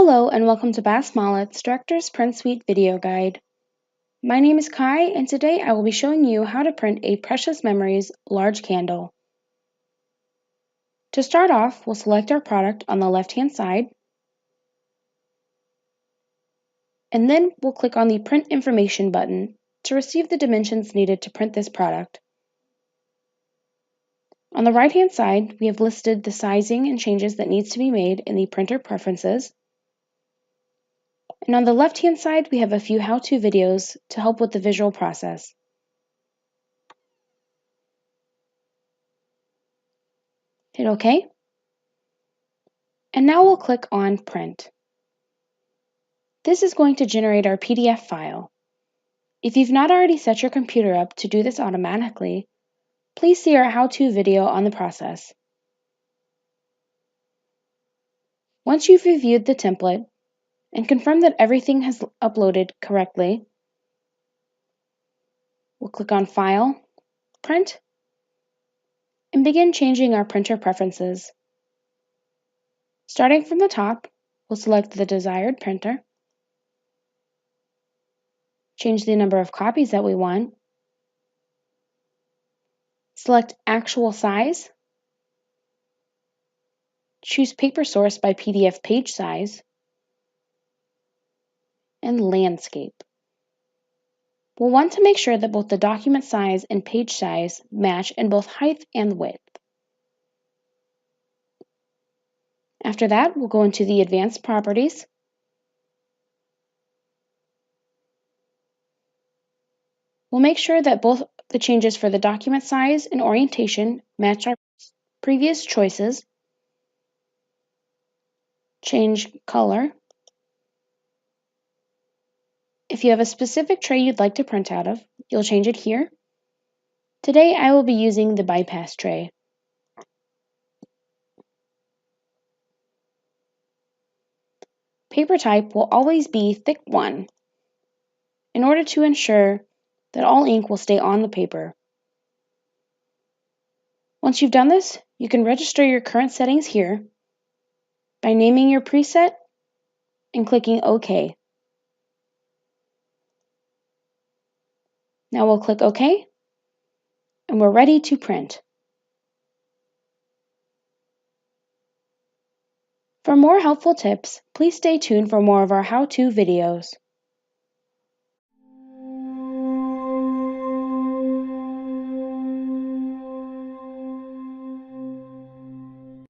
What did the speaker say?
Hello and welcome to Bass-Mollett's Director's Print Suite video guide. My name is Kai and today I will be showing you how to print a Precious Memories large candle. To start off, we'll select our product on the left-hand side and then we'll click on the Print Information button to receive the dimensions needed to print this product. On the right-hand side, we have listed the sizing and changes that needs to be made in the printer preferences. And on the left-hand side, we have a few how-to videos to help with the visual process. Hit OK. And now we'll click on Print. This is going to generate our PDF file. If you've not already set your computer up to do this automatically, please see our how-to video on the process. Once you've reviewed the template and confirmed that everything has uploaded correctly, we'll click on File, Print, and begin changing our printer preferences. Starting from the top, we'll select the desired printer, change the number of copies that we want, select actual size, choose paper source by PDF page size, and landscape. We'll want to make sure that both the document size and page size match in both height and width. After that, we'll go into the advanced properties. We'll make sure that both the changes for the document size and orientation match our previous choices. Change color. If you have a specific tray you'd like to print out of, you'll change it here. Today I will be using the bypass tray. Paper type will always be thick 1 in order to ensure that all ink will stay on the paper. Once you've done this, you can register your current settings here by naming your preset and clicking OK. Now we'll click OK, and we're ready to print. For more helpful tips, please stay tuned for more of our how-to videos.